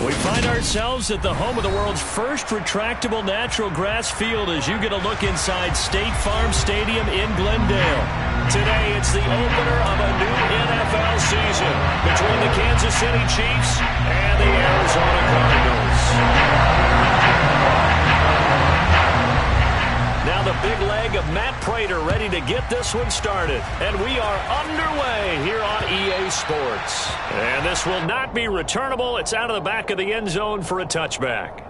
We find ourselves at the home of the world's first retractable natural grass field as you get a look inside State Farm Stadium in Glendale. Today, it's the opener of a new NFL season between the Kansas City Chiefs and the Arizona Cardinals. Now the big leg of Matt Prater ready to get this one started. And we are underway here on EA Sports. And this will not be returnable. It's out of the back of the end zone for a touchback.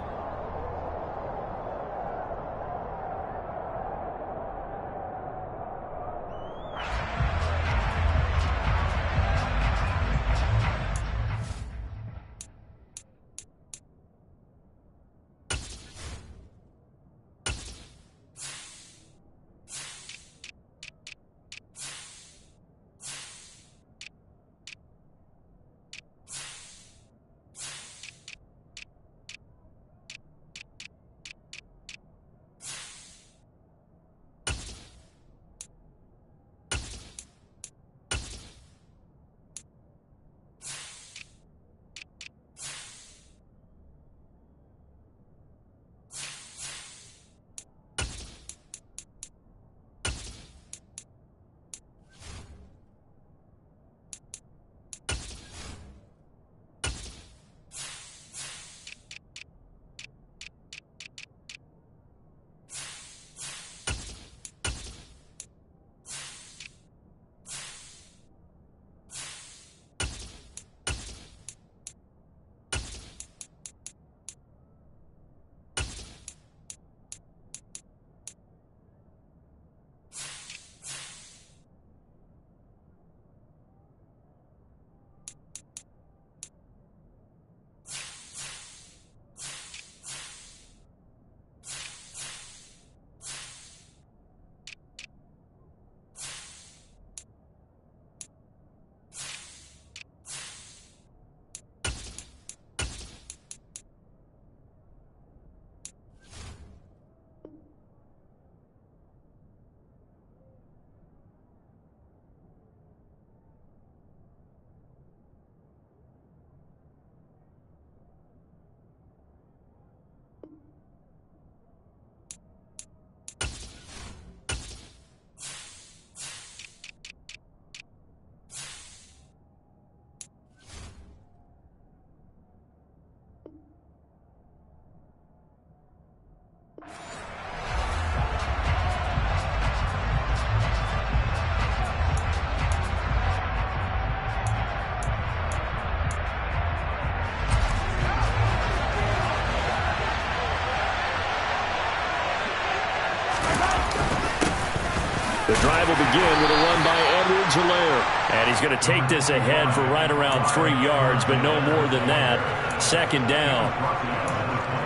The drive will begin with a run by Edwards-Helaire. And he's going to take this ahead for right around 3 yards, but no more than that. Second down.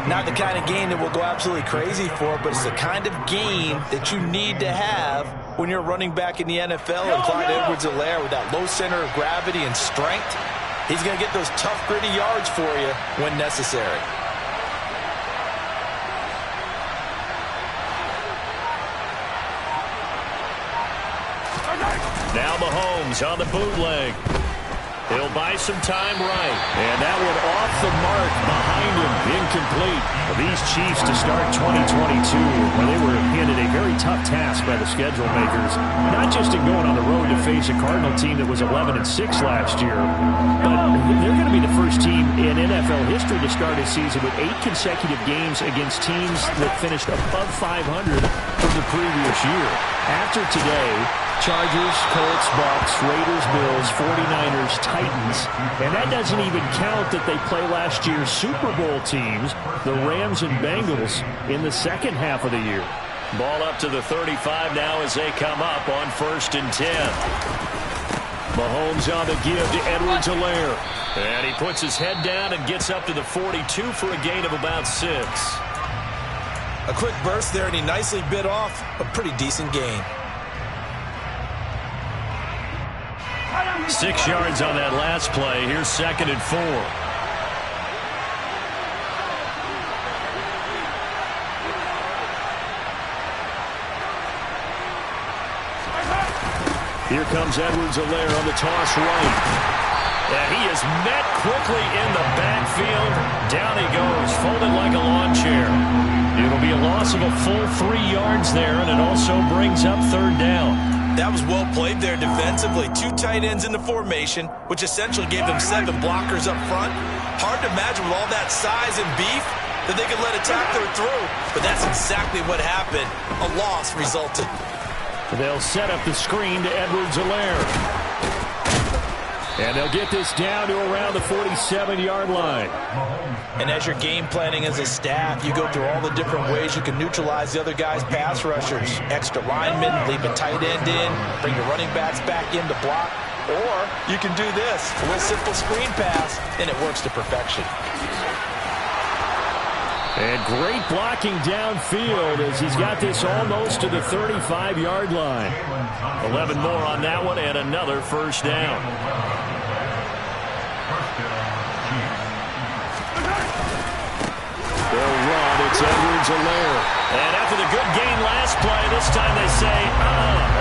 Not the kind of game that we'll go absolutely crazy for, but it's the kind of game that you need to have when you're running back in the NFL. And Clyde Edwards-Helaire, with that low center of gravity and strength, he's going to get those tough, gritty yards for you when necessary. Now Mahomes on the bootleg. He'll buy some time right. And that one off the mark behind him. Incomplete. Well, these Chiefs to start 2022, where they were handed a very tough task by the schedule makers, not just in going on the road to face a Cardinal team that was 11-6 last year, but they're going to be the first team in NFL history to start a season with 8 consecutive games against teams that finished above 500 from the previous year. After today, Chargers, Colts, Bucks, Raiders, Bills, 49ers, Titans. And that doesn't even count that they play last year's Super Bowl teams, the Rams and Bengals, in the second half of the year. Ball up to the 35 now as they come up on 1st and 10. Mahomes on the give to Edwards-Helaire. And he puts his head down and gets up to the 42 for a gain of about 6. A quick burst there, and he nicely bit off a pretty decent gain. 6 yards on that last play. Here's 2nd and 4. Here comes Edwards-Helaire on the toss right. And he is met quickly in the backfield. Down he goes, folded like a lawn chair. It'll be a loss of a full 3 yards there, and it also brings up third down. That was well played there defensively. 2 tight ends in the formation, which essentially gave them 7 blockers up front. Hard to imagine with all that size and beef that they could let a tackler through. But that's exactly what happened. A loss resulted. They'll set up the screen to Edwards-Helaire. And they'll get this down to around the 47-yard line. And as you're game planning as a staff, you go through all the different ways you can neutralize the other guy's pass rushers. Extra linemen, leave a tight end in, bring your running backs back in to block. Or you can do this, a little simple screen pass, and it works to perfection. And great blocking downfield as he's got this almost to the 35-yard line. 11 more on that one and another first down. They'll run. It's Edwards-Helaire. And after the good gain last play, this time they say,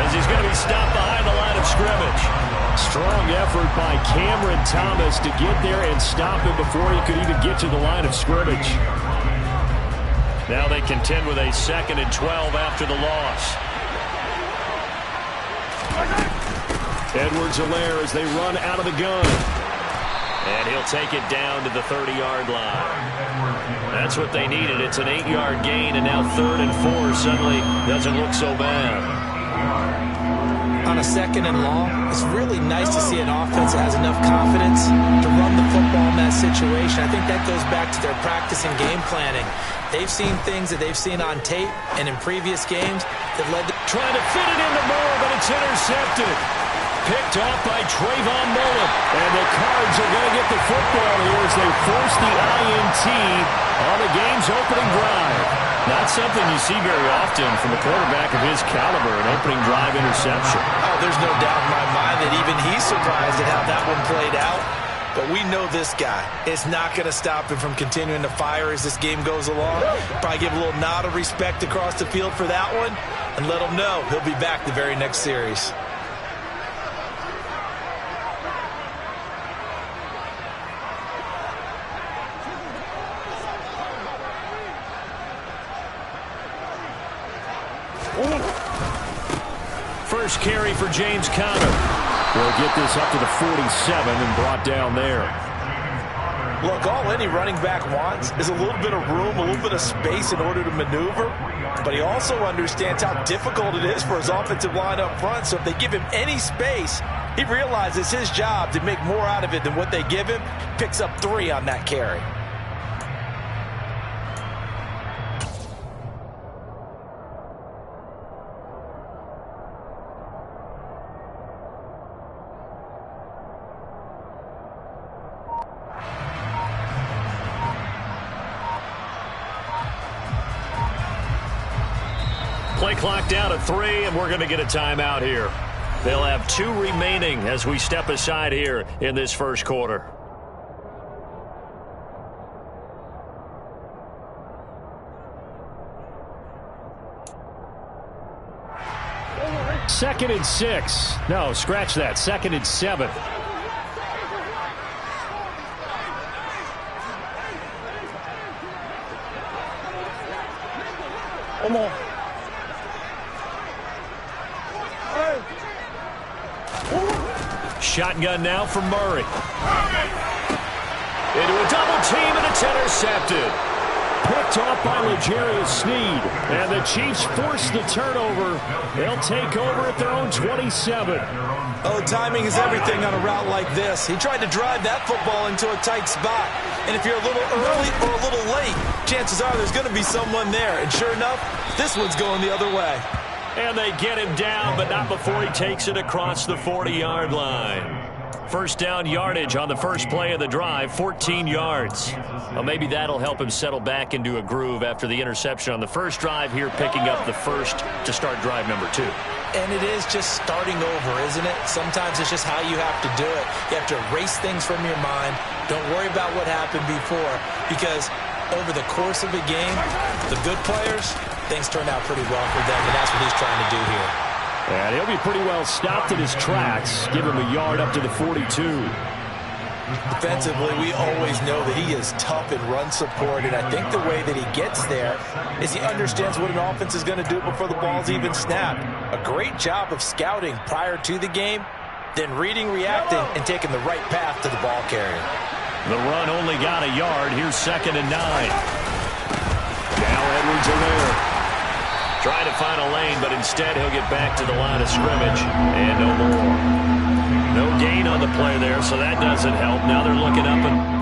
as he's going to be stopped behind the line of scrimmage. Strong effort by Cameron Thomas to get there and stop him before he could even get to the line of scrimmage. Now they contend with a 2nd and 12 after the loss. Edwards-Helaire as they run out of the gun. And he'll take it down to the 30-yard line. That's what they needed. It's an 8-yard gain, and now 3rd and 4 suddenly doesn't look so bad. On a 2nd and long, it's really nice to see an offense that has enough confidence to run the football in that situation. I think that goes back to their practice and game planning. They've seen things that they've seen on tape and in previous games that led to trying to fit it into Moore, but it's intercepted. Picked off by Trayvon Mullen. And the Cards are going to get the football here as they force the INT on the game's opening drive. Not something you see very often from a quarterback of his caliber, an opening drive interception. Oh, there's no doubt in my mind that even he's surprised at how that one played out. But we know this guy. It's not going to stop him from continuing to fire as this game goes along. Probably give a little nod of respect across the field for that one and let him know he'll be back the very next series. First carry for James Conner. We'll get this up to the 47 and brought down there. Look, all any running back wants is a little bit of room, a little bit of space in order to maneuver. But he also understands how difficult it is for his offensive line up front. So if they give him any space, he realizes his job to make more out of it than what they give him. Picks up 3 on that carry. Play clock down to 3, and we're going to get a timeout here. They'll have 2 remaining as we step aside here in this first quarter. Second and 6. No, scratch that. 2nd and 7. Come on. Shotgun now for Murray. Into a double team, and it's intercepted. Picked off by L'Jarius Sneed. And the Chiefs force the turnover. They'll take over at their own 27. Oh, timing is everything on a route like this. He tried to drive that football into a tight spot. And if you're a little early or a little late, chances are there's going to be someone there. And sure enough, this one's going the other way. And they get him down, but not before he takes it across the 40-yard line. First down yardage on the first play of the drive, 14 yards. Well, maybe that'll help him settle back into a groove after the interception on the first drive here, picking up the first to start drive number 2. And it is just starting over, isn't it? Sometimes it's just how you have to do it. You have to erase things from your mind. Don't worry about what happened before, because over the course of a game, the good players, things turn out pretty well for them, and that's what he's trying to do here. And he'll be pretty well stopped in his tracks. Give him a yard up to the 42. Defensively, we always know that he is tough in run support, and I think the way that he gets there is he understands what an offense is going to do before the ball's even snapped. A great job of scouting prior to the game, then reading, reacting, and taking the right path to the ball carrier. The run only got a yard. Here's 2nd and 9. Now Edwards are there. Trying to find a lane, but instead he'll get back to the line of scrimmage. And no more. No gain on the play there, so that doesn't help. Now they're looking up and...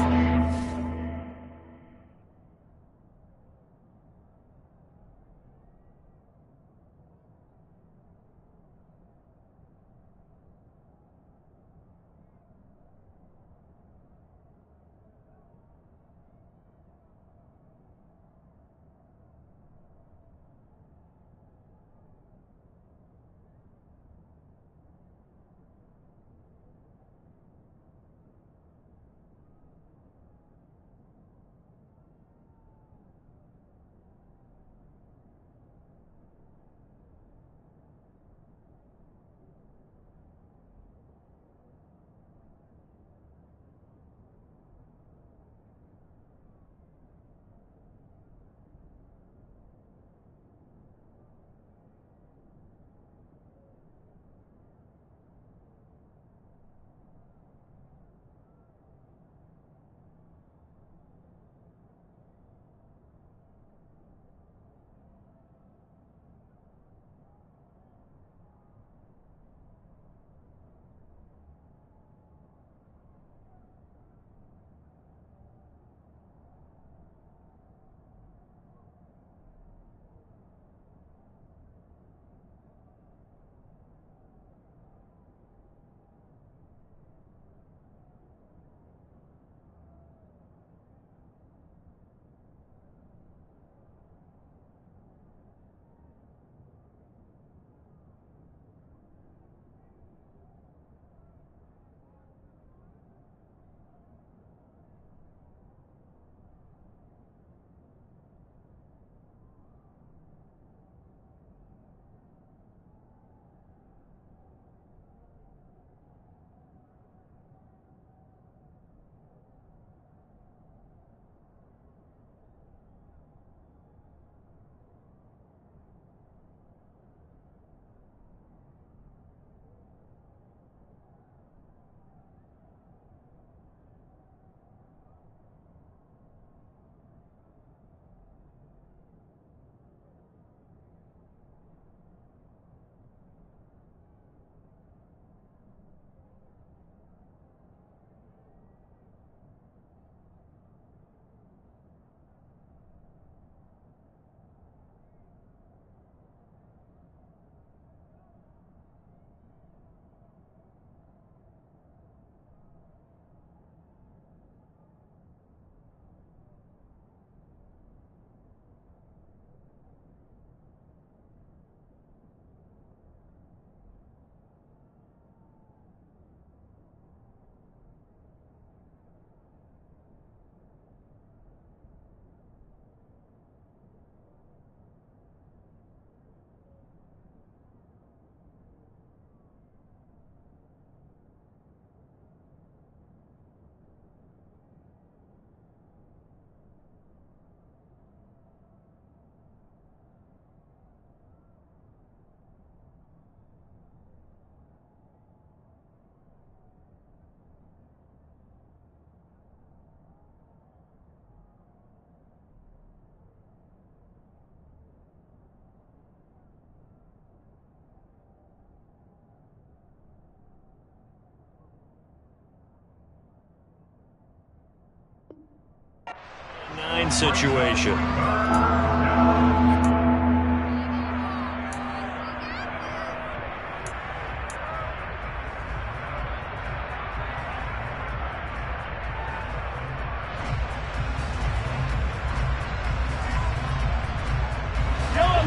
situation.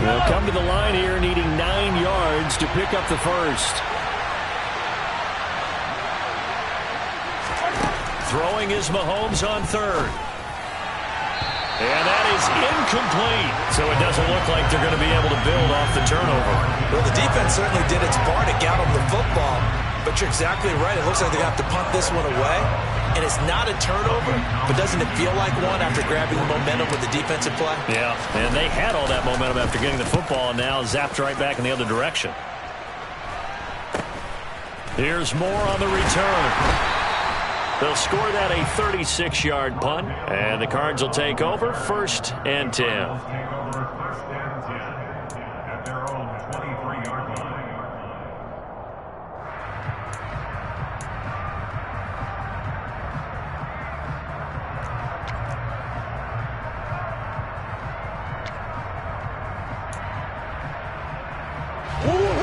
They'll come to the line here needing 9 yards to pick up the first. Throwing is Mahomes on third. And that is incomplete. So it doesn't look like they're going to be able to build off the turnover. Well, the defense certainly did its part to get them the football. But you're exactly right. It looks like they're going to have to punt this one away. and it's not a turnover, but doesn't it feel like one after grabbing the momentum with the defensive play? Yeah, and they had all that momentum after getting the football, and now zapped right back in the other direction. Here's more on the return. They'll score that a 36-yard punt, and the Cards will take over 1st and 10.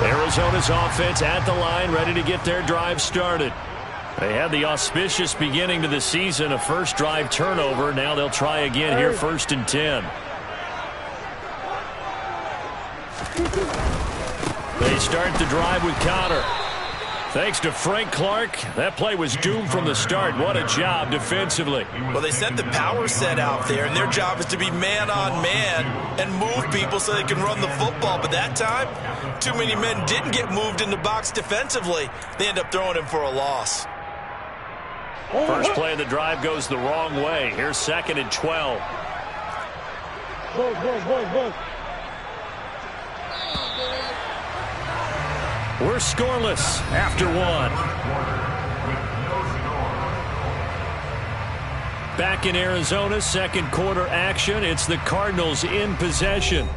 Arizona's offense at the line, ready to get their drive started. They had the auspicious beginning to the season, a first drive turnover. Now they'll try again here, 1st and 10. They start the drive with Connor. Thanks to Frank Clark, that play was doomed from the start. What a job defensively. Well, they set the power set out there, and their job is to be man-on-man and move people so they can run the football. But that time, too many men didn't get moved in the box defensively. They end up throwing him for a loss. First play of the drive goes the wrong way. Here's 2nd and 12. We're scoreless after 1. Back in Arizona, second quarter action. It's the Cardinals in possession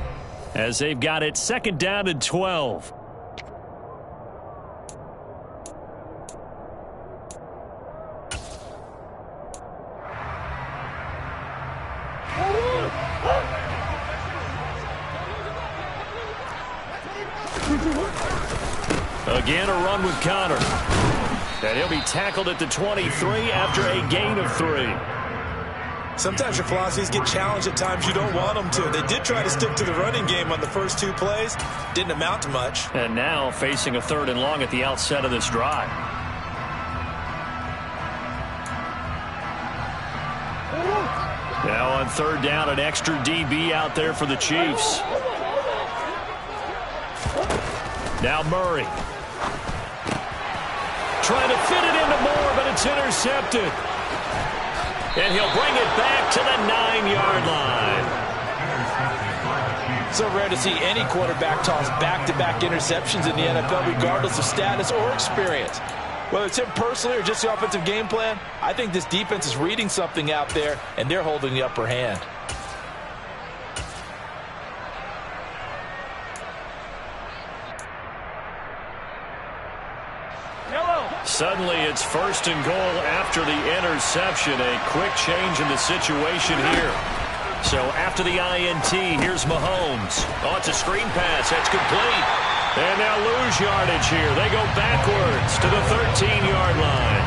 as they've got it 2nd down and 12. Again, a run with Connor. And he'll be tackled at the 23 after a gain of 3. Sometimes your philosophies get challenged at times you don't want them to. They did try to stick to the running game on the first 2 plays. Didn't amount to much. And now facing a 3rd and long at the outset of this drive. Now on 3rd down, an extra DB out there for the Chiefs. Now Murray. Trying to fit it into Moore, but it's intercepted. And he'll bring it back to the 9-yard line. So rare to see any quarterback toss back-to-back interceptions in the NFL, regardless of status or experience. Whether it's him personally or just the offensive game plan, I think this defense is reading something out there, and they're holding the upper hand. Suddenly it's 1st and goal after the interception. A quick change in the situation here. So after the INT, here's Mahomes. Oh, it's a screen pass. That's complete. And now lose yardage here. They go backwards to the 13-yard line.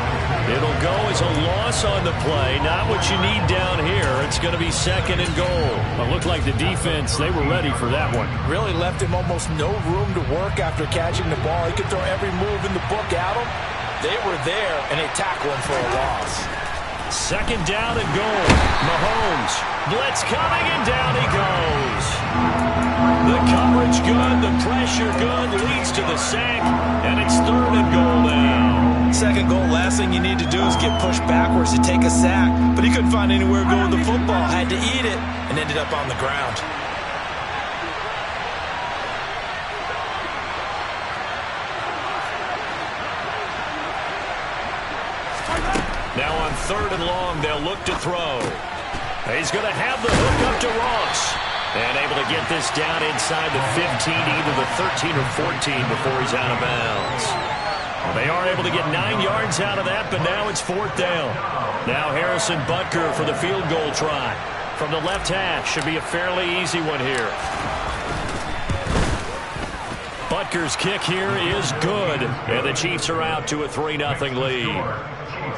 It'll go as a loss on the play. Not what you need down here. It's going to be 2nd and goal. It looked like the defense, they were ready for that one. Really left him almost no room to work after catching the ball. He could throw every move in the book at him. They were there, and they tackle him for a loss. 2nd down and goal. Mahomes. Blitz coming, and down he goes. The coverage good, the pressure good, leads to the sack, and it's 3rd and goal now. 2nd goal, last thing you need to do is get pushed backwards to take a sack. But he couldn't find anywhere to go with the football, had to eat it, and ended up on the ground. Now on 3rd and long, they'll look to throw. He's going to have the hook up to Ross. And able to get this down inside the 15, either the 13 or 14 before he's out of bounds. Well, they are able to get 9 yards out of that, but now it's 4th down. Now Harrison Butker for the field goal try. From the left hash, should be a fairly easy one here. Butker's kick here is good, and the Chiefs are out to a 3-0 lead.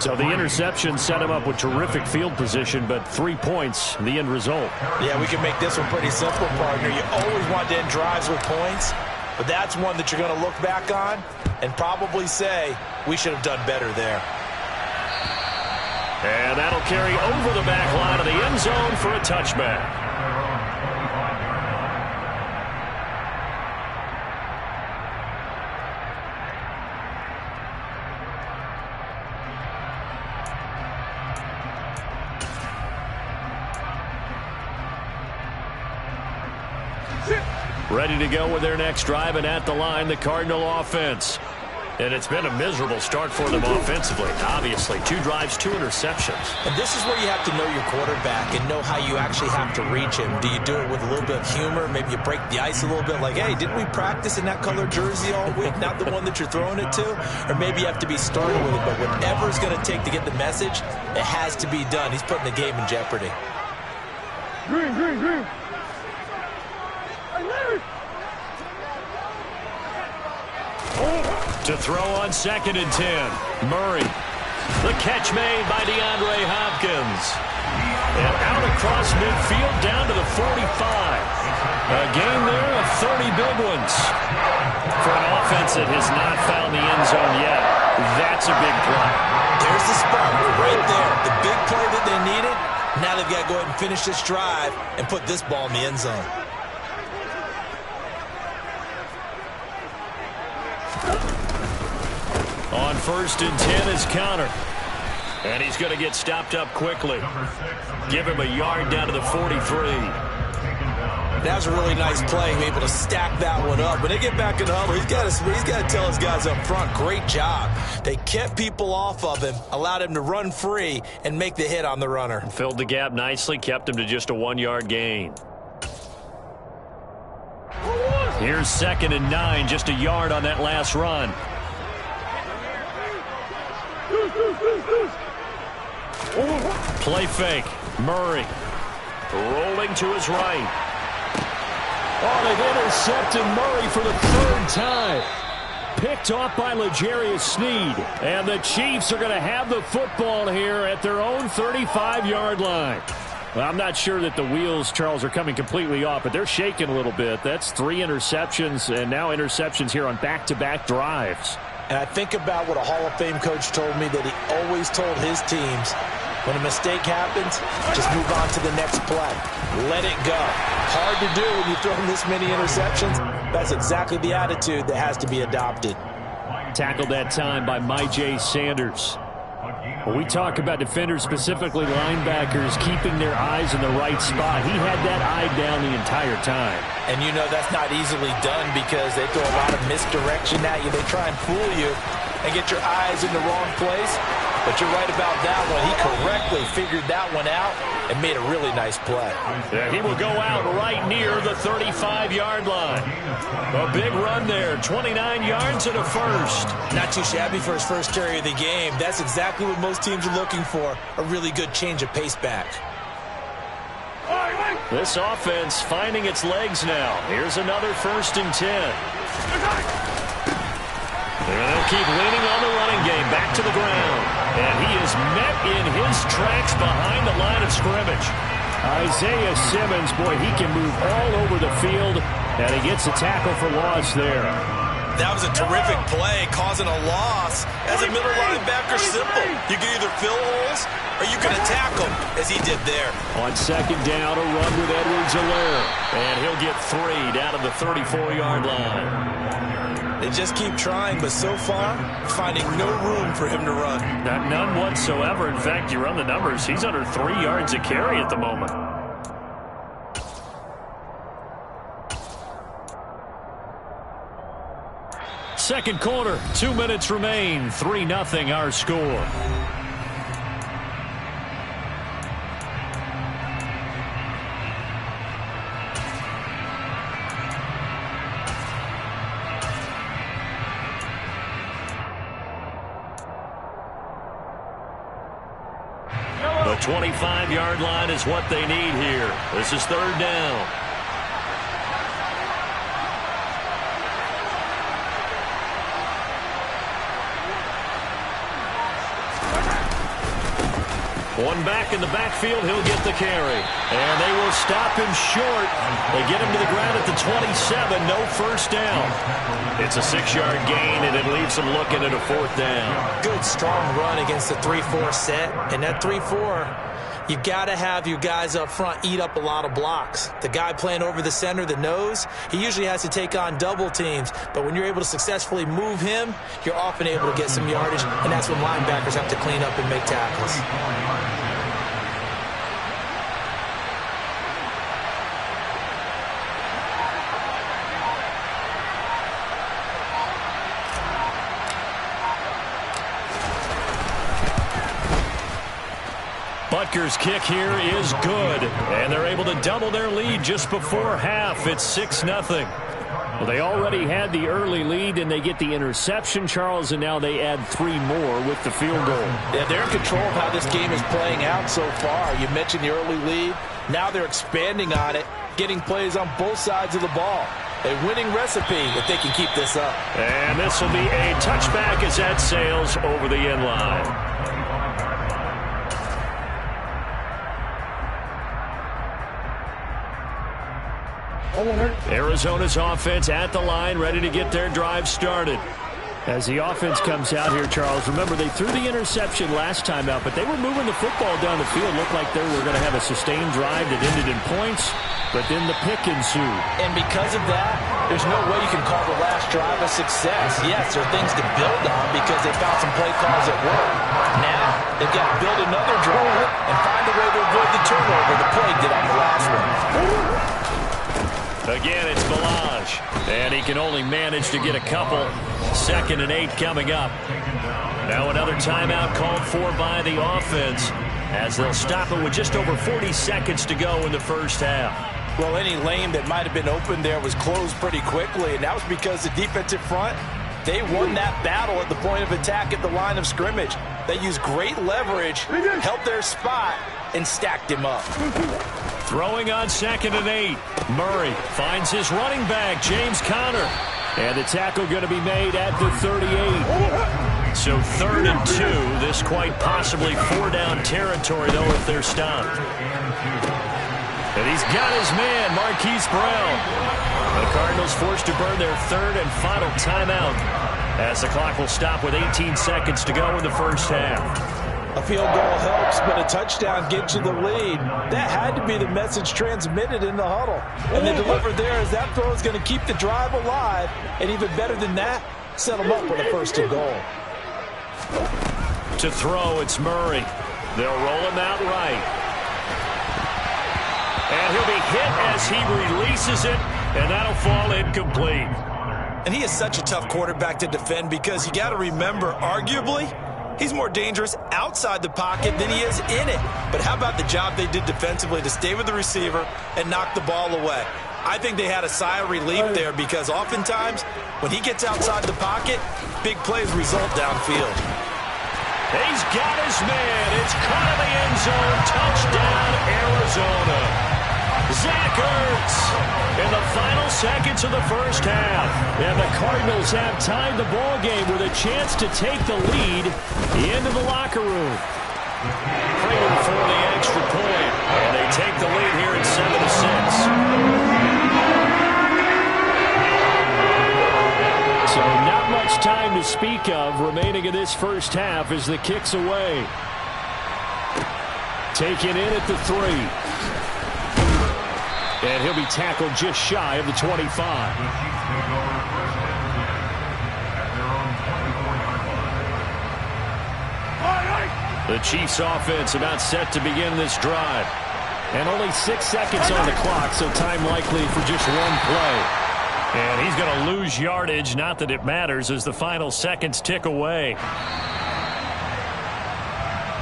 So the interception set him up with terrific field position, but 3 points, the end result. Yeah, we can make this one pretty simple, partner. You always want to end drives with points, but that's one that you're going to look back on and probably say, we should have done better there. And that'll carry over the back line of the end zone for a touchback. Ready to go with their next drive, and at the line, the Cardinal offense. And it's been a miserable start for them offensively. Obviously, 2 drives, 2 interceptions. And this is where you have to know your quarterback and know how you actually have to reach him. Do you do it with a little bit of humor? Maybe you break the ice a little bit like, hey, didn't we practice in that color jersey all week? Not the one that you're throwing it to? Or maybe you have to be stern with it. But whatever it's going to take to get the message, it has to be done. He's putting the game in jeopardy. Green. To throw on 2nd and 10. Murray. The catch made by DeAndre Hopkins. And out across midfield down to the 45. A gain there of 30 big ones. For an offense that has not found the end zone yet, that's a big play. There's the spark right there. The big play that they needed. Now they've got to go ahead and finish this drive and put this ball in the end zone. On 1st and 10 is Connor. And he's going to get stopped up quickly. Give him a yard down to the 43. That was a really nice play, able to stack that one up. When they get back in the huddle, he's got to tell his guys up front, great job. They kept people off of him, allowed him to run free, and make the hit on the runner. Filled the gap nicely, kept him to just a 1-yard gain. Here's 2nd and 9, just a yard on that last run. Play fake. Murray. Rolling to his right. Oh, they've intercepted Murray for the 3rd time. Picked off by L'Jarius Sneed. And the Chiefs are going to have the football here at their own 35-yard line. Well, I'm not sure that the wheels, Charles, are coming completely off, but they're shaking a little bit. That's 3 interceptions, and now interceptions here on back-to-back drives. And I think about what a Hall of Fame coach told me that he always told his teams, when a mistake happens, just move on to the next play. Let it go. Hard to do when you throw this many interceptions. That's exactly the attitude that has to be adopted. Tackled that time by Myjai Sanders. When we talk about defenders, specifically linebackers, keeping their eyes in the right spot, he had that eye down the entire time. And you know that's not easily done because they throw a lot of misdirection at you. They try and fool you and get your eyes in the wrong place. But you're right about that one. He correctly figured that one out and made a really nice play. Yeah, he will go out right near the 35-yard line. A big run there, 29 yards and a first. Not too shabby for his first carry of the game. That's exactly what most teams are looking for, a really good change of pace back. This offense finding its legs now. Here's another 1st and 10. And they'll keep leaning on the running game back to the ground. And he is met in his tracks behind the line of scrimmage. Isaiah Simmons, boy, he can move all over the field. And he gets a tackle for loss there. That was a terrific play, causing a loss. As a middle linebacker, simple. You can either fill holes or you can attack them, as he did there. On 2nd down, a run with Edwards-Helaire. And he'll get 3 down to the 34-yard line. They just keep trying, but so far, finding no room for him to run. None whatsoever. In fact, you run the numbers, he's under 3 yards a carry at the moment. Second quarter, 2 minutes remain. 3-0 our score. The 25-yard line is what they need here. This is 3rd down. One back in the backfield, he'll get the carry. And they will stop him short. They get him to the ground at the 27, no first down. It's a 6-yard gain, and it leaves them looking at a 4th down. Good, strong run against the 3-4 set. And that 3-4, you've got to have your guys up front eat up a lot of blocks. The guy playing over the center, the nose, he usually has to take on double teams. But when you're able to successfully move him, you're often able to get some yardage, and that's when linebackers have to clean up and make tackles. Butker's kick here is good, and they're able to double their lead just before half. It's 6-0. Well, they already had the early lead, and they get the interception, Charles, and now they add 3 more with the field goal. Yeah, they're in control of how this game is playing out so far. You mentioned the early lead. Now they're expanding on it, getting plays on both sides of the ball. A winning recipe if they can keep this up. And this will be a touchback as that sails over the end line. Arizona's offense at the line, ready to get their drive started. As the offense comes out here, Charles, remember they threw the interception last time out, but they were moving the football down the field. Looked like they were going to have a sustained drive that ended in points, but then the pick ensued. And because of that, there's no way you can call the last drive a success. Yes, there are things to build on because they found some play calls that work. Now, they've got to build another drive and find a way to avoid the turnover the play did on the last one. Again, it's Balaj, and he can only manage to get a couple. 2nd and 8 coming up. Now another timeout called for by the offense as they'll stop it with just over 40 seconds to go in the first half. Well, any lane that might have been open there was closed pretty quickly, and that was because the defensive front, they won that battle at the point of attack at the line of scrimmage. They used great leverage, helped their spot, and stacked him up. Throwing on 2nd and 8. Murray finds his running back, James Conner. And the tackle going to be made at the 38. So 3rd and 2. This quite possibly 4-down territory, though, if they're stopped. And he's got his man, Marquise Brown. The Cardinals forced to burn their 3rd and final timeout as the clock will stop with 18 seconds to go in the first half. A field goal helps, but a touchdown gets you the lead. That had to be the message transmitted in the huddle. And the deliver there is that throw is going to keep the drive alive. And even better than that, set them up with a 1st and goal. To throw, it's Murray. They'll roll him out right. And he'll be hit as he releases it, and that'll fall incomplete. And he is such a tough quarterback to defend because you got to remember, arguably, he's more dangerous outside the pocket than he is in it. But how about the job they did defensively to stay with the receiver and knock the ball away? I think they had a sigh of relief there because oftentimes when he gets outside the pocket, big plays result downfield. He's got his man. It's caught in the end zone. Touchdown, Arizona. Zach Ertz in the final seconds of the first half. And the Cardinals have tied the ball game with a chance to take the lead into the locker room. Praying for the extra point. And they take the lead here at 7-6. So not much time to speak of remaining in this first half as the kick's away. Taken in at the 3. And he'll be tackled just shy of the 25. The Chiefs offense about set to begin this drive. And only 6 seconds on the clock, so time likely for just one play. And he's going to lose yardage, not that it matters, as the final seconds tick away.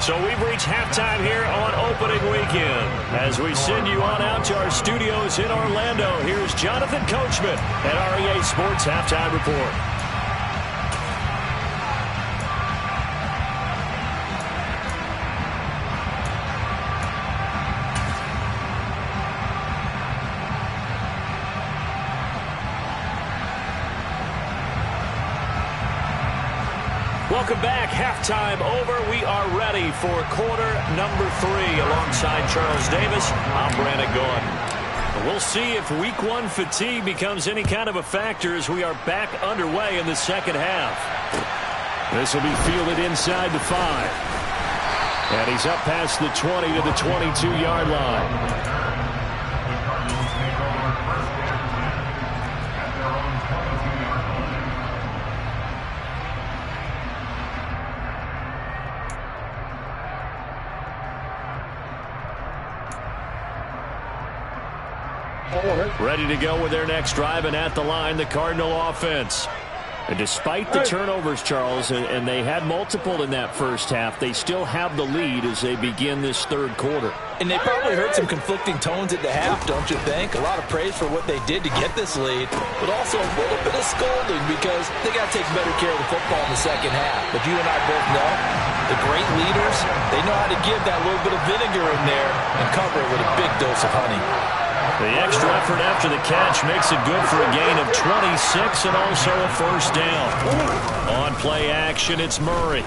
So we've reached halftime here on opening weekend. As we send you on out to our studios in Orlando, here's Jonathan Coachman at REA Sports Halftime Report. Welcome back. Halftime over. We are ready for quarter number 3 alongside Charles Davis. I'm Brandon Gaudin. We'll see if week 1 fatigue becomes any kind of a factor as we are back underway in the second half. This will be fielded inside the 5. And he's up past the 20 to the 22-yard line. Ready to go with their next drive, and at the line, the Cardinal offense. And despite the turnovers, Charles, and they had multiple in that first half, they still have the lead as they begin this third quarter. And they probably heard some conflicting tones at the half, don't you think? A lot of praise for what they did to get this lead, but also a little bit of scolding because they got to take better care of the football in the second half. But you and I both know the great leaders, they know how to give that little bit of vinegar in there and cover it with a big dose of honey. The extra effort after the catch makes it good for a gain of 26 and also a first down. On play action, it's Murray.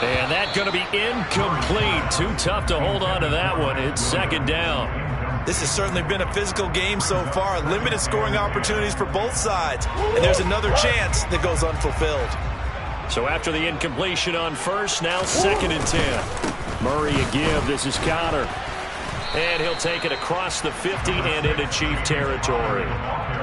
And that's going to be incomplete. Too tough to hold on to that one. It's second down. This has certainly been a physical game so far. Limited scoring opportunities for both sides. And there's another chance that goes unfulfilled. So after the incompletion on first, now second and 10. Murray a give. This is Connor. And he'll take it across the 50 and into Chief territory.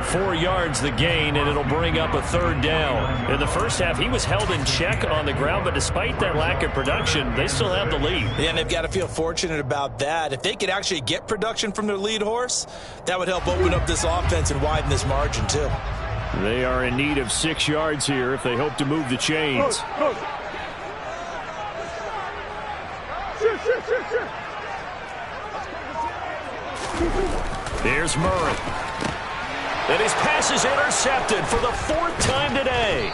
4 yards the gain, and it'll bring up a third down. In the first half, he was held in check on the ground, but despite that lack of production, they still have the lead. Yeah, and they've got to feel fortunate about that. If they could actually get production from their lead horse, that would help open up this offense and widen this margin, too. They are in need of 6 yards here if they hope to move the chains. Here's Murray. And his pass is intercepted for the 4th time today.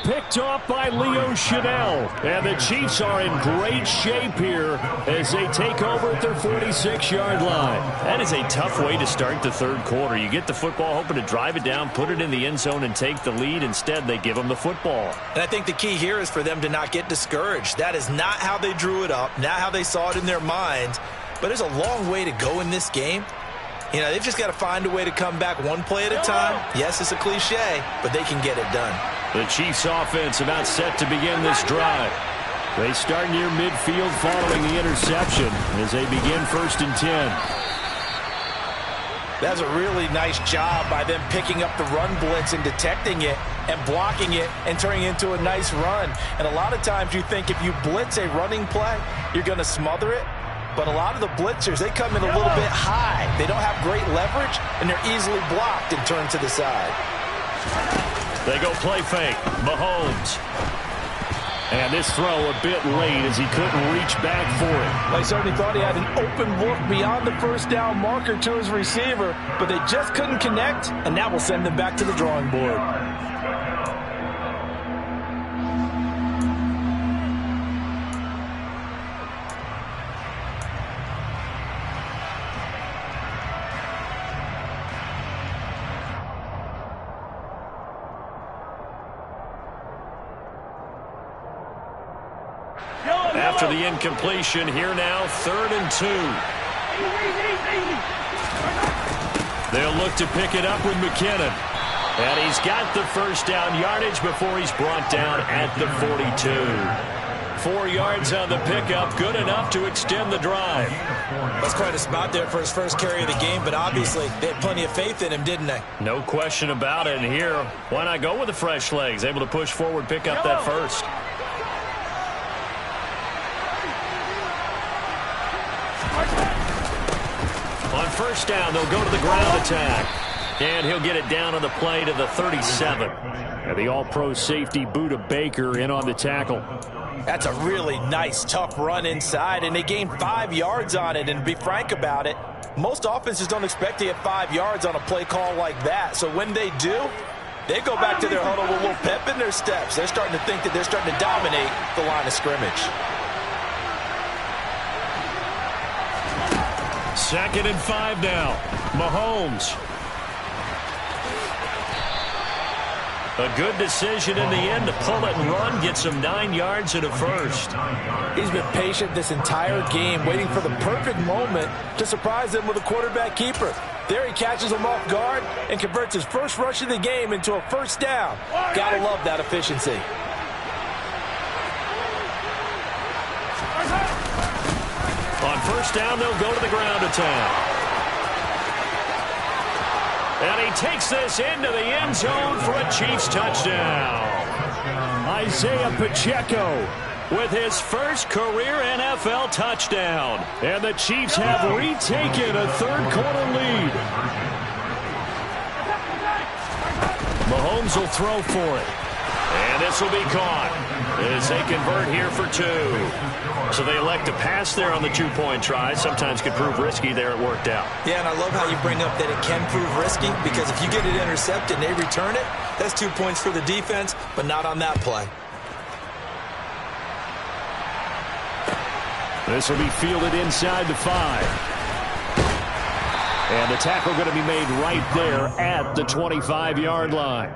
Picked off by Leo Chanel. And the Chiefs are in great shape here as they take over at their 46-yard line. That is a tough way to start the third quarter. You get the football, hoping to drive it down, put it in the end zone, and take the lead. Instead, they give them the football. And I think the key here is for them to not get discouraged. That is not how they drew it up, not how they saw it in their minds. But there's a long way to go in this game. You know, they've just got to find a way to come back one play at a time. Yes, it's a cliche, but they can get it done. The Chiefs offense about set to begin this drive. They start near midfield following the interception as they begin 1st and 10. That's a really nice job by them picking up the run blitz and detecting it and blocking it and turning it into a nice run. And a lot of times you think if you blitz a running play, you're going to smother it. But a lot of the blitzers, they come in a little bit high. They don't have great leverage, and they're easily blocked and turned to the side. They go play fake. Mahomes. And this throw a bit late as he couldn't reach back for it. I certainly thought he had an open look beyond the first down marker to his receiver, but they just couldn't connect, and that will send them back to the drawing board. After the incompletion, here now, 3rd and 2. They'll look to pick it up with McKinnon. And he's got the first down yardage before he's brought down at the 42. 4 yards on the pickup, good enough to extend the drive. That's quite a spot there for his first carry of the game, but obviously they had plenty of faith in him, didn't they? No question about it. And here, why not go with the fresh legs? Able to push forward, pick up that first. On first down, they'll go to the ground attack. And he'll get it down on the play to the 37. And the all-pro safety Buda Baker in on the tackle. That's a really nice, tough run inside, and they gained 5 yards on it. And to be frank about it, most offenses don't expect to get 5 yards on a play call like that. So when they do, they go back to their huddle with a little pep in their steps. They're starting to think that they're starting to dominate the line of scrimmage. 2nd and 5 now. Mahomes. A good decision in the end to pull it and run, get some 9 yards and a first. He's been patient this entire game, waiting for the perfect moment to surprise them with a quarterback keeper. There he catches him off guard and converts his first rush of the game into a first down. Gotta love that efficiency. On first down, they'll go to the ground attack. And he takes this into the end zone for a Chiefs touchdown. Isaiah Pacheco with his first career NFL touchdown. And the Chiefs have retaken a third quarter lead. Mahomes will throw for it. And this will be caught as they convert here for 2. So they elect to pass there on the 2-point try. Sometimes could prove risky there. It worked out. Yeah, and I love how you bring up that it can prove risky, because if you get it intercepted and they return it, that's 2 points for the defense, but not on that play. This will be fielded inside the 5. And the tackle going to be made right there at the 25-yard line.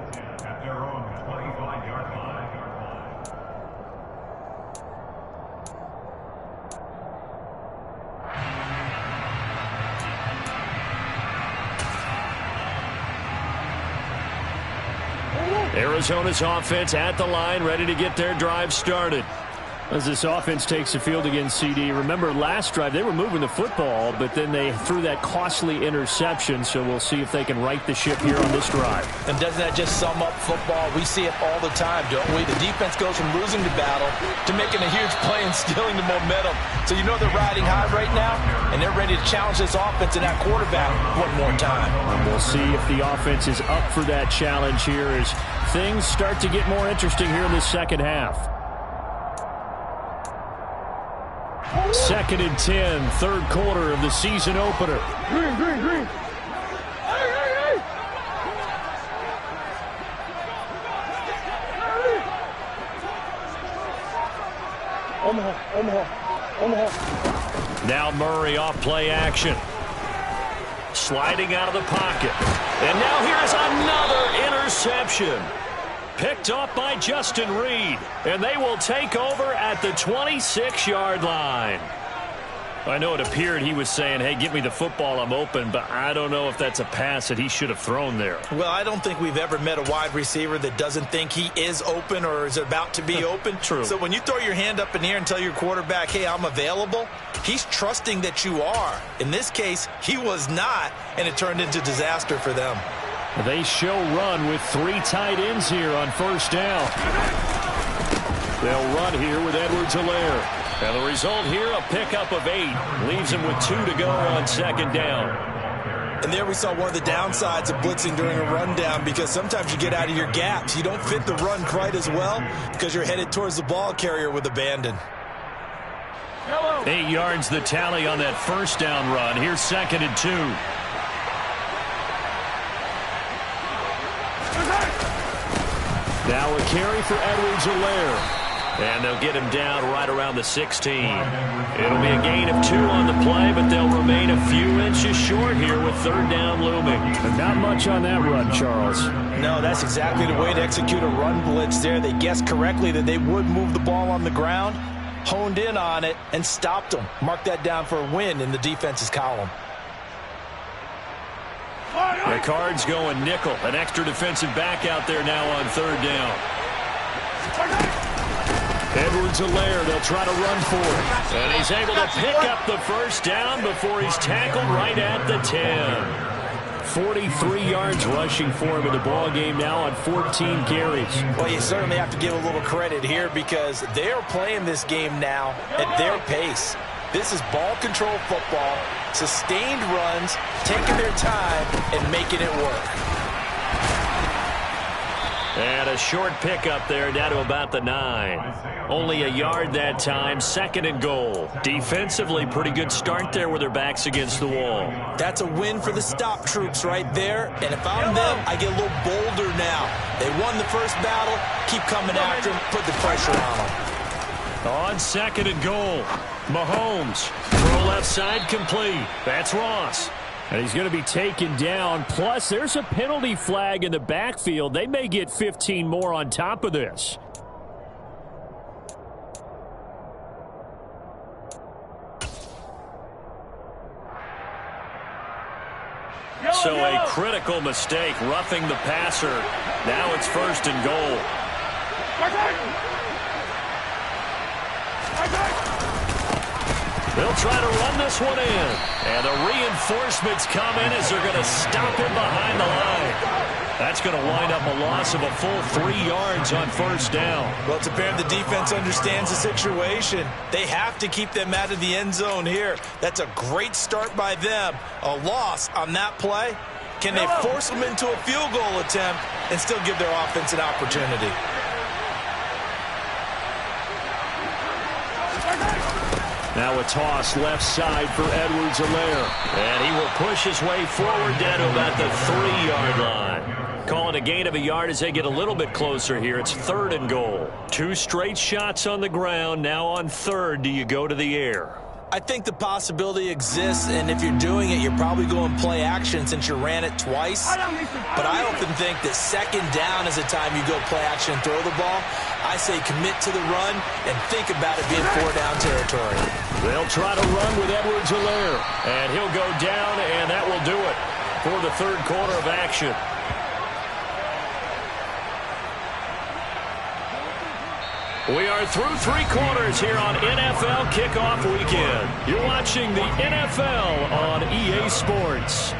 Arizona's offense at the line, ready to get their drive started. As this offense takes the field against CD, remember last drive they were moving the football, but then they threw that costly interception, so we'll see if they can right the ship here on this drive. And doesn't that just sum up football? We see it all the time, don't we? The defense goes from losing the battle to making a huge play and stealing the momentum. So you know they're riding high right now, and they're ready to challenge this offense and that quarterback one more time. And we'll see if the offense is up for that challenge here as things start to get more interesting here in the second half. 2nd and 10, third quarter of the season opener. Green. Omaha. Now Murray off play action. Sliding out of the pocket. And now here's another interception. Picked off by Justin Reed. And they will take over at the 26-yard line. I know it appeared he was saying, hey, give me the football, I'm open, but I don't know if that's a pass that he should have thrown there. Well, I don't think we've ever met a wide receiver that doesn't think he is open or is about to be open. True. So when you throw your hand up in the air and tell your quarterback, hey, I'm available, he's trusting that you are. In this case, he was not, and it turned into disaster for them. They show run with 3 tight ends here on first down. They'll run here with Edwards-Helaire. And the result here, a pickup of 8. Leaves him with 2 to go on second down. And there we saw one of the downsides of blitzing during a rundown, because sometimes you get out of your gaps. You don't fit the run quite as well because you're headed towards the ball carrier with abandon. 8 yards the tally on that first down run. Here's 2nd and 2. Now a carry for Edwards-Helaire. And they'll get him down right around the 16. It'll be a gain of 2 on the play, but they'll remain a few inches short here with third down looming. Not much on that run, Charles. No, that's exactly the way to execute a run blitz there. They guessed correctly that they would move the ball on the ground, honed in on it, and stopped them. Mark that down for a win in the defense's column. The Cards going nickel. An extra defensive back out there now on third down. Edwards-Helaire, they'll try to run for it. And he's able to pick up the first down before he's tackled right at the 10. 43 yards rushing for him in the ball game now on 14 carries. Well, you certainly have to give a little credit here because they're playing this game now at their pace. This is ball control football, sustained runs, taking their time and making it work. And a short pickup there down to about the 9. Only a yard that time, 2nd and goal. Defensively, pretty good start there with their backs against the wall. That's a win for the stop troops right there. And if I'm them, I get a little bolder now. They won the first battle. Keep coming after them. Put the pressure on them. On 2nd and goal, Mahomes. Throw left side complete. That's Ross. And he's going to be taken down. Plus, there's a penalty flag in the backfield. They may get 15 more on top of this. So a critical mistake, roughing the passer. Now it's 1st and goal. They'll try to run this one in. And the reinforcements come in as they're going to stop him behind the line. That's going to wind up a loss of a full 3 yards on first down. Well, it's apparent the defense understands the situation. They have to keep them out of the end zone here. That's a great start by them. A loss on that play can they force them into a field goal attempt and still give their offense an opportunity? Now a toss left side for Edwards-Helaire. And he will push his way forward down to about the 3-yard line. Calling a gain of a yard as they get a little bit closer here. It's 3rd and goal. 2 straight shots on the ground. Now on 3rd, do you go to the air? I think the possibility exists, and if you're doing it, you're probably going play action since you ran it twice. But I often think that 2nd down is the time you go play action and throw the ball. I say commit to the run and think about it being 4-down territory. They'll try to run with Edwards-Helaire, and he'll go down, and that will do it for the 3rd quarter of action. We are through 3 quarters here on NFL Kickoff Weekend. You're watching the NFL on EA Sports.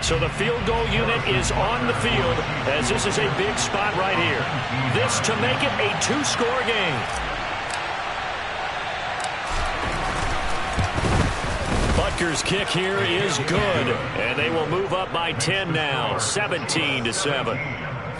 So the field goal unit is on the field as this is a big spot right here. This to make it a 2-score game. Butker's kick here is good, and they will move up by 10 now, 17-7.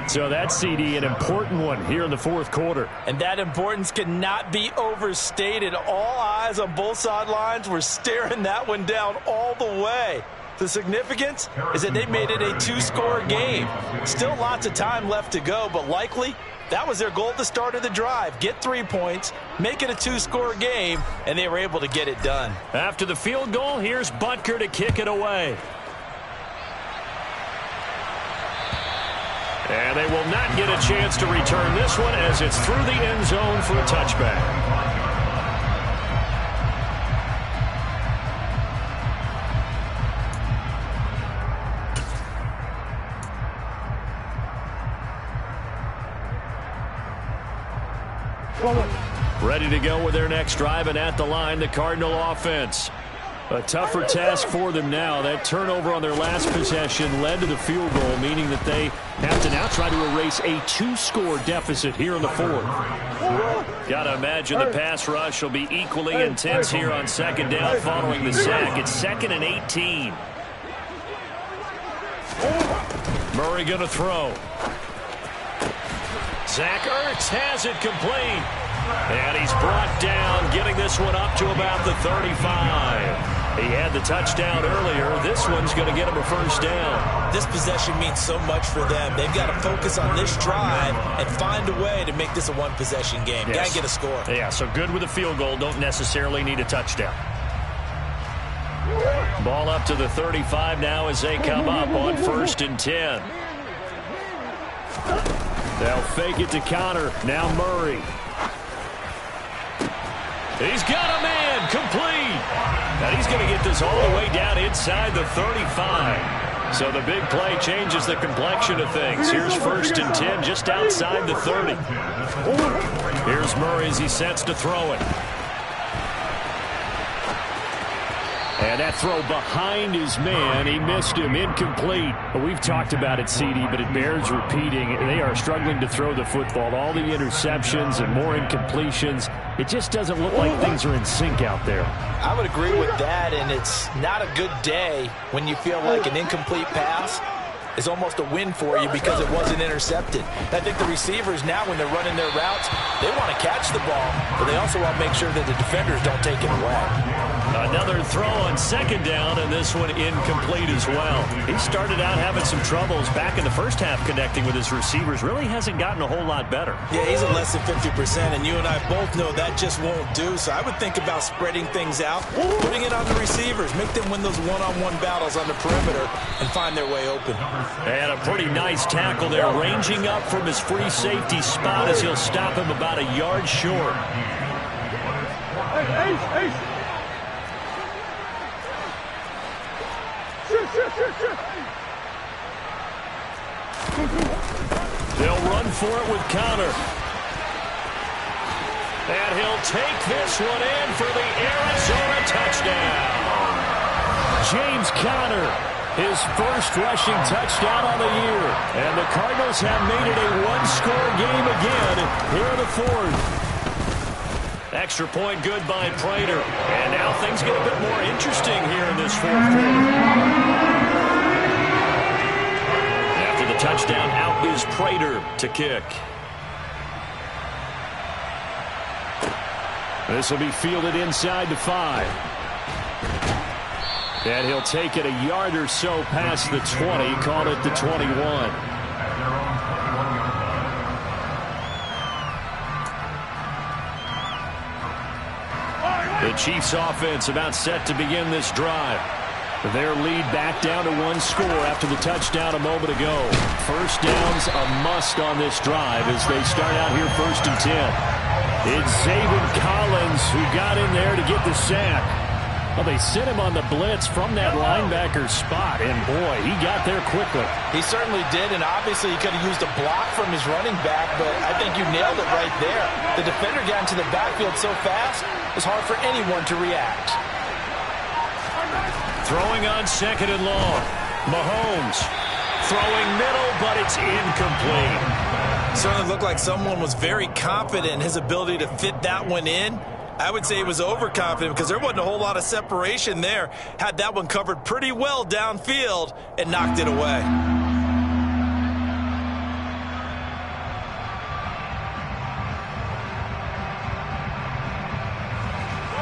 So that's, CD, an important one here in the 4th quarter. And that importance cannot be overstated. All eyes on both sidelines were staring that one down all the way. The significance is that they made it a 2-score game. Still lots of time left to go, but likely that was their goal at the start of the drive. Get 3 points, make it a 2-score game, and they were able to get it done. After the field goal, here's Butker to kick it away. And they will not get a chance to return this one as it's through the end zone for a touchback. Ready to go with their next drive, and at the line, the Cardinal offense. A tougher task for them now. That turnover on their last possession led to the field goal, meaning that they have to now try to erase a 2-score deficit here in the 4th. Got to imagine the pass rush will be equally intense here on 2nd down following the sack. It's 2nd and 18. Murray going to throw. Zach Ertz has it complete. And he's brought down, getting this one up to about the 35. He had the touchdown earlier. This one's going to get him a 1st down. This possession means so much for them. They've got to focus on this drive and find a way to make this a 1-possession game. Yes. Got to get a score. Yeah, so good with a field goal. Don't necessarily need a touchdown. Ball up to the 35 now as they come up on 1st and 10. They'll fake it to Connor. Now Murray. He's got a man complete. And he's going to get this all the way down inside the 35. So the big play changes the complexion of things. Here's 1st and 10 just outside the 30. Here's Murray as he sets to throw it. And that throw behind his man, he missed him, incomplete. We've talked about it, CD, but it bears repeating. They are struggling to throw the football. All the interceptions and more incompletions. It just doesn't look like things are in sync out there. I would agree with that, and it's not a good day when you feel like an incomplete pass is almost a win for you because it wasn't intercepted. I think the receivers now, when they're running their routes, they want to catch the ball, but they also want to make sure that the defenders don't take it away. Another throw on 2nd down, and this one incomplete as well. He started out having some troubles back in the first half connecting with his receivers. Really hasn't gotten a whole lot better. Yeah, he's at less than 50%, and you and I both know that just won't do. So I would think about spreading things out, putting it on the receivers, make them win those one-on-one battles on the perimeter and find their way open. And a pretty nice tackle there, ranging up from his free safety spot as he'll stop him about a yard short. They'll run for it with Connor. And he'll take this one in for the Arizona touchdown. James Conner His first rushing touchdown on the year. And the Cardinals have made it a one-score game again here in the fourth. Extra point good by Prater. And now things get a bit more interesting here in this fourth quarter. After the touchdown, out is Prater to kick. This will be fielded inside the 5. And he'll take it a yard or so past the 20, call it the 21. The Chiefs offense about set to begin this drive. Their lead back down to one score after the touchdown a moment ago. First down's a must on this drive as they start out here 1st and 10. It's Zaven Collins who got in there to get the sack. Well, they sent him on the blitz from that linebacker spot, and boy, he got there quickly. He certainly did, and obviously he could have used a block from his running back, but I think you nailed it right there. The defender got into the backfield so fast, it was hard for anyone to react. Throwing on 2nd and long. Mahomes throwing middle, but it's incomplete. Certainly looked like someone was very confident in his ability to fit that one in. I would say he was overconfident because there wasn't a whole lot of separation there. Had that one covered pretty well downfield and knocked it away.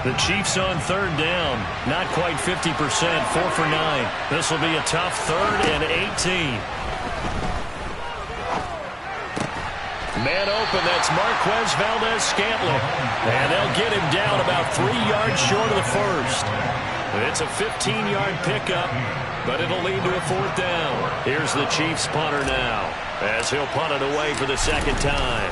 The Chiefs on 3rd down. Not quite 50%, 4 for 9. This will be a tough 3rd and 18. Man open, that's Marquez Valdez-Scantling. And they'll get him down about 3 yards short of the first. It's a 15-yard pickup, but it'll lead to a 4th down. Here's the Chiefs punter now, as he'll punt it away for the 2nd time.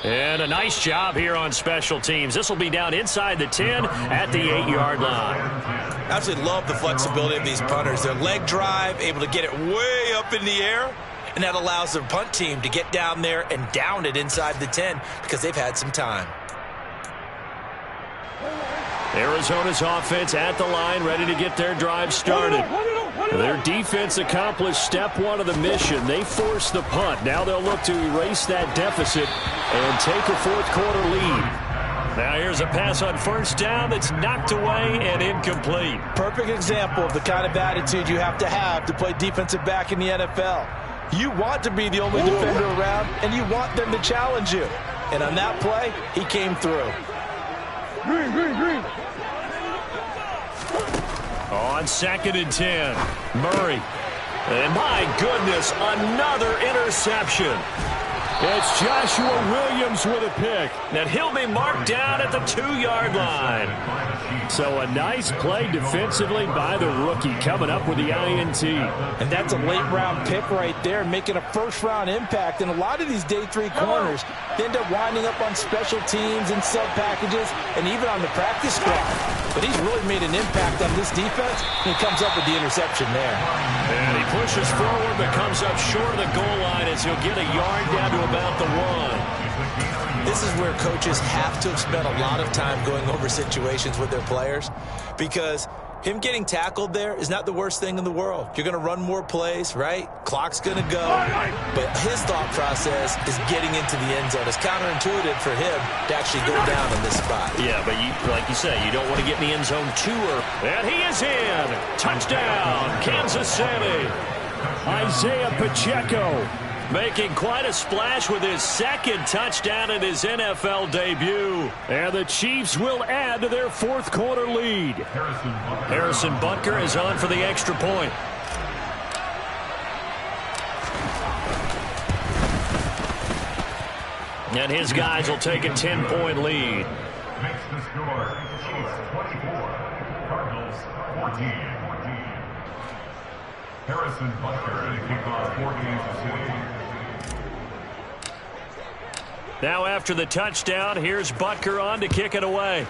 And a nice job here on special teams. This will be down inside the 10 at the 8-yard line. Absolutely love the flexibility of these punters. Their leg drive, able to get it way up in the air, and that allows their punt team to get down there and down it inside the 10 because they've had some time. Arizona's offense at the line, ready to get their drive started. Their defense accomplished step 1 of the mission. They forced the punt. Now they'll look to erase that deficit and take a 4th quarter lead. Now here's a pass on 1st down that's knocked away and incomplete. Perfect example of the kind of attitude you have to play defensive back in the NFL. You want to be the only defender around, and you want them to challenge you. And on that play, he came through. Green. On 2nd and 10, Murray. And my goodness, another interception. It's Joshua Williams with a pick. And he'll be marked down at the 2-yard line. So a nice play defensively by the rookie, coming up with the INT. And that's a late-round pick right there, making a first-round impact. And a lot of these day 3 corners end up winding up on special teams and sub-packages and even on the practice squad. But he's really made an impact on this defense, and he comes up with the interception there. And he pushes forward, but comes up short of the goal line as he'll get a yard down to about the 1. This is where coaches have to have spent a lot of time going over situations with their players, because him getting tackled there is not the worst thing in the world. You're going to run more plays, right? Clock's going to go. But his thought process is getting into the end zone. It's counterintuitive for him to actually go down in this spot. Yeah, but like you say, you don't want to get in the end zone too early. And he is in. Touchdown, Kansas City. Isaiah Pacheco making quite a splash with his 2nd touchdown in his NFL debut. And the Chiefs will add to their 4th quarter lead. Harrison Butker is on for the extra point. And his guys will take a 10-point lead. Makes the score Chiefs 24, Cardinals 14. Harrison Butker to kick off for Kansas City. Now after the touchdown, here's Butker on to kick it away.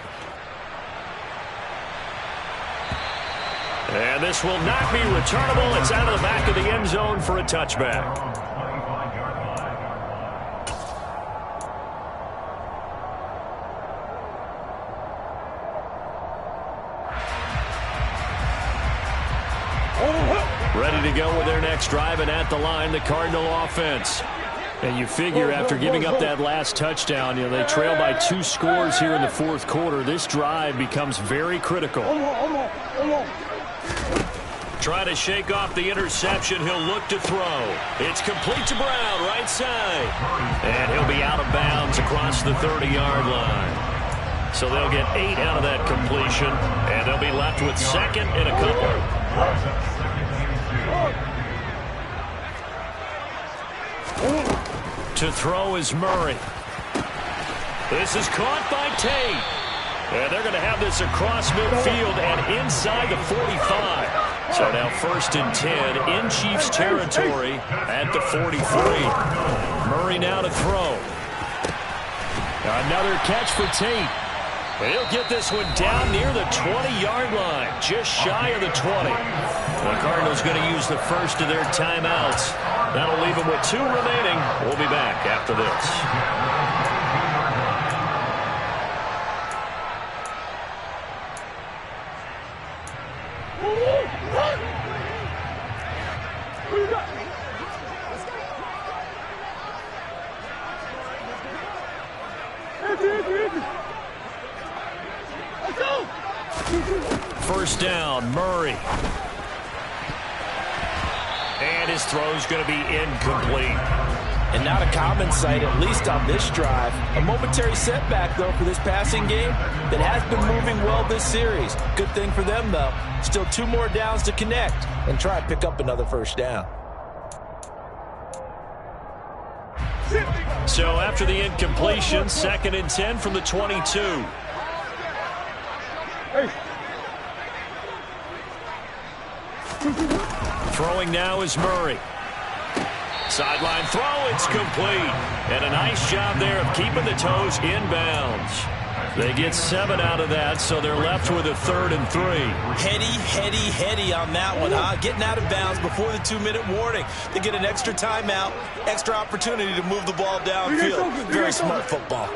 And this will not be returnable. It's out of the back of the end zone for a touchback. Ready to go with their next drive, and at the line, the Cardinal offense. And you figure after giving up that last touchdown, they trail by 2 scores here in the fourth quarter. This drive becomes very critical. Try to shake off the interception. He'll look to throw. It's complete to Brown, right side. And he'll be out of bounds across the 30-yard line. So they'll get 8 out of that completion, and they'll be left with second and a couple. To throw is Murray. This is caught by Tate. And they're going to have this across midfield and inside the 45. So now 1st and 10 in Chiefs territory at the 43. Murray now to throw. Another catch for Tate. He'll get this one down near the 20-yard line, just shy of the 20. The Cardinals going to use the first of their timeouts. That'll leave them with 2 remaining. We'll be back after this. First down, Murray. And his throw's going to be incomplete. And not a common sight, at least on this drive. A momentary setback, though, for this passing game that has been moving well this series. Good thing for them, though. Still 2 more downs to connect and try and pick up another first down. So after the incompletion, 2nd and 10 from the 22. Throwing now is Murray. Sideline throw, it's complete. And a nice job there of keeping the toes inbounds. They get 7 out of that, so they're left with a 3rd and 3. Heady on that one, huh? Getting out of bounds before the 2-minute warning. They get an extra timeout, extra opportunity to move the ball downfield. Very smart football.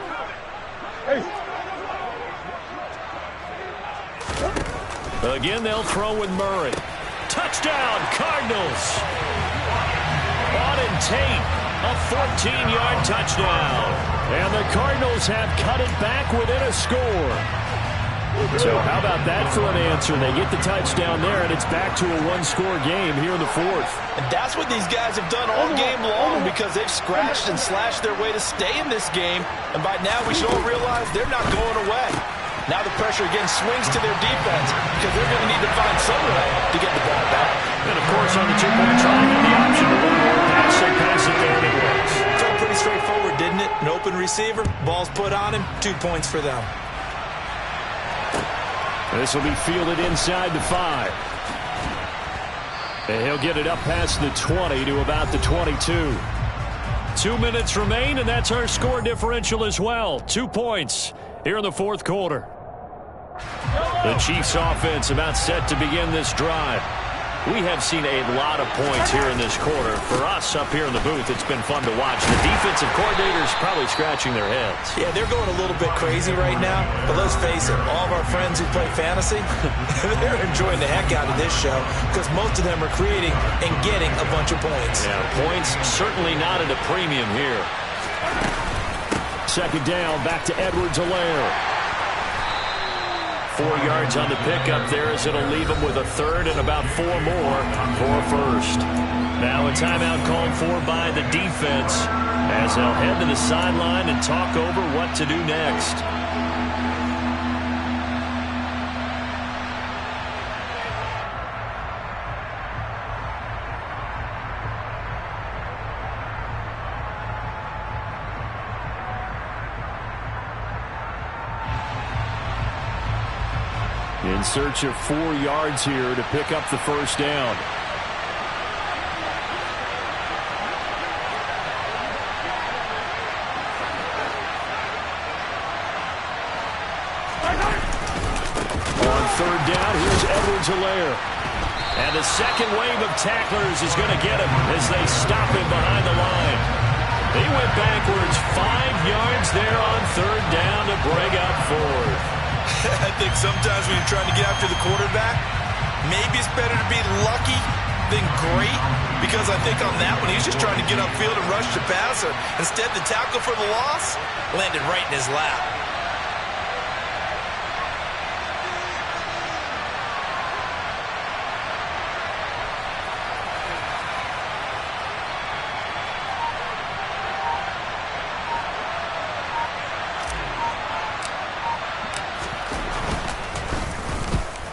Again, they'll throw with Murray. Touchdown, Cardinals. Auden Tate, a 14-yard touchdown. And the Cardinals have cut it back within a score. So how about that for an answer? They get the touchdown there, and it's back to a 1-score game here in the 4th. And that's what these guys have done all game long, because they've scratched and slashed their way to stay in this game. And by now we should all realize they're not going away. Now the pressure again swings to their defense, because they're going to need to find some way to get the ball back. And of course on the 2-point try, the option to run more pass. They pass it there and it works. Felt pretty straightforward, didn't it? An open receiver, ball's put on him, 2 points for them. This will be fielded inside the 5. And he'll get it up past the 20 to about the 22. 2 minutes remain, and that's our score differential as well. 2 points here in the 4th quarter. The Chiefs offense about set to begin this drive. We have seen a lot of points here in this quarter. For us up here in the booth, it's been fun to watch. The defensive coordinators probably scratching their heads. Yeah, they're going a little bit crazy right now. But let's face it, all of our friends who play fantasy, they're enjoying the heck out of this show, because most of them are creating and getting a bunch of points. Yeah, points certainly not at a premium here. 2nd down, back to Edwards-Helaire. 4 yards on the pickup there, as it'll leave them with a 3rd and about 4 more for first. Now a timeout called for by the defense, as they'll head to the sideline and talk over what to do next. In search of 4 yards here to pick up the first down. On 3rd down, here's Edwards-Helaire. And the second wave of tacklers is going to get him as they stop him behind the line. He went backwards 5 yards there on 3rd down to bring up 4th. I think sometimes when you're trying to get after the quarterback, maybe it's better to be lucky than great, because I think on that one, he's just trying to get upfield and rush the passer. Instead, the tackle for the loss landed right in his lap.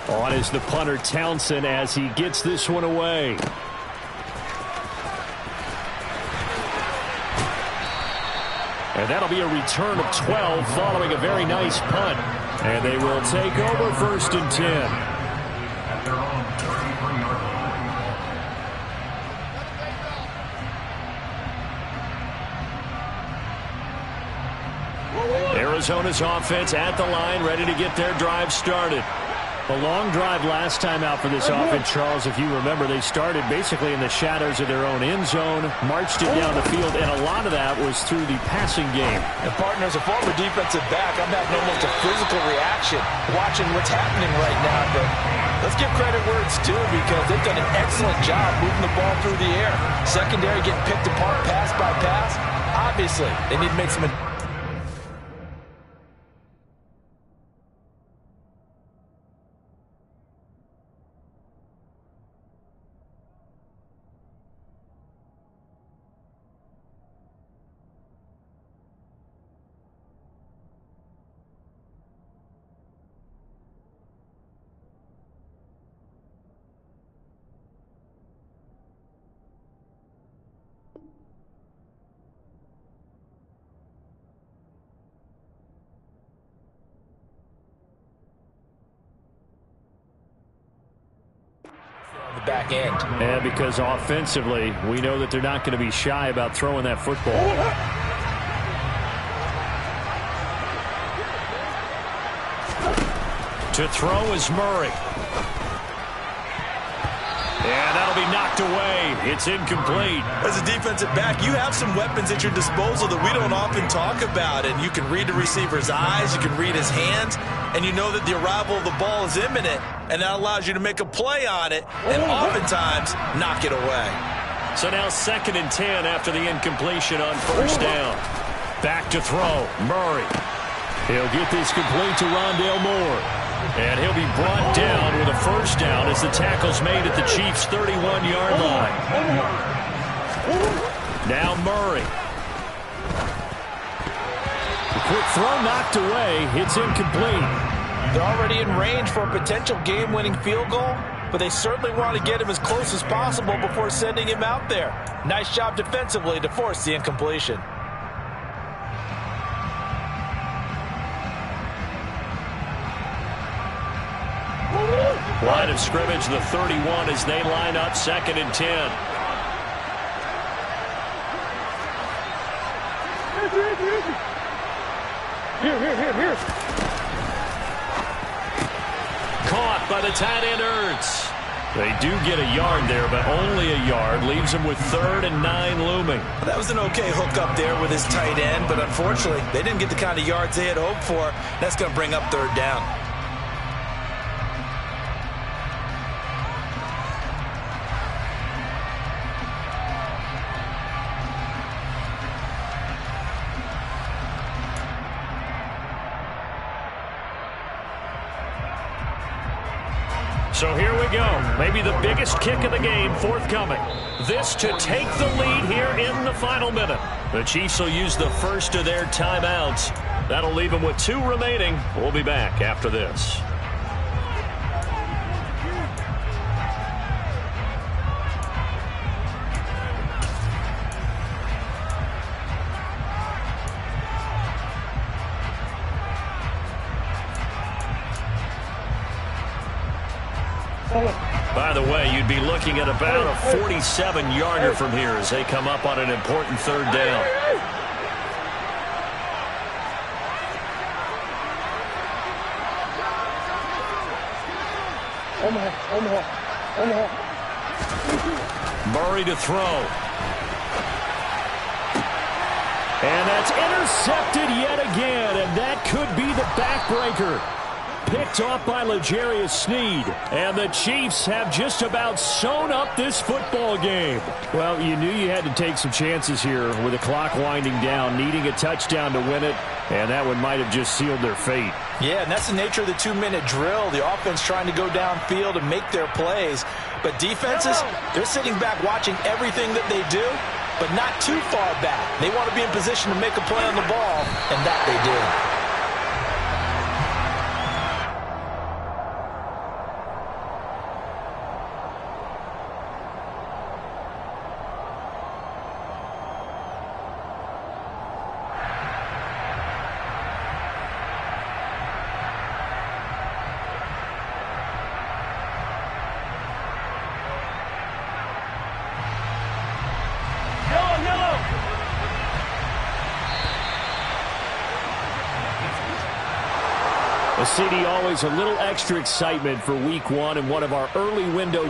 On is the punter, Townsend, as he gets this one away. And that'll be a return of 12 following a very nice punt. And they will take over 1st and 10. At their own 33-yard line. Arizona's offense at the line, ready to get their drive started. A long drive last time out for this offense, Charles. If you remember, they started basically in the shadows of their own end zone, marched it down the field, and a lot of that was through the passing game. And partner, as a former defensive back, I'm having almost a physical reaction watching what's happening right now. But let's give credit where it's due, because they've done an excellent job moving the ball through the air. Secondary getting picked apart pass by pass. Obviously, they need to make some... back end. And because offensively, we know that they're not going to be shy about throwing that football. To throw is Murray. And that'll be knocked away. It's incomplete. As a defensive back, you have some weapons at your disposal that we don't often talk about. And you can read the receiver's eyes, you can read his hands, and you know that the arrival of the ball is imminent. And that allows you to make a play on it and oftentimes knock it away. So now 2nd and 10 after the incompletion on 1st down. Back to throw. Murray. He'll get this complete to Rondale Moore. And he'll be brought down with a 1st down as the tackle's made at the Chiefs' 31-yard line. Now Murray. The quick throw knocked away. It's incomplete. They're already in range for a potential game-winning field goal, but they certainly want to get him as close as possible before sending him out there. Nice job defensively to force the incompletion. Line of scrimmage, the 31, as they line up 2nd and 10. Here. Caught by the tight end, Ertz. They do get a yard there, but only a yard. Leaves them with 3rd and 9 looming. That was an okay hook up there with his tight end, but unfortunately, they didn't get the kind of yards they had hoped for. That's going to bring up 3rd down. So here we go. Maybe the biggest kick of the game forthcoming. This to take the lead here in the final minute. The Chiefs will use the first of their timeouts. That'll leave them with 2 remaining. We'll be back after this. By the way, you'd be looking at about a 47-yarder from here as they come up on an important 3rd down. Omaha. Murray to throw. And that's intercepted yet again, and that could be the backbreaker. Picked off by L'Jarius Sneed. And the Chiefs have just about sewn up this football game. Well, you knew you had to take some chances here with the clock winding down, needing a touchdown to win it, and that one might have just sealed their fate. Yeah, and that's the nature of the 2-minute drill. The offense trying to go downfield and make their plays. But defenses, they're sitting back watching everything that they do, but not too far back. They want to be in position to make a play on the ball, and that they do. CD, always a little extra excitement for week one and one of our early window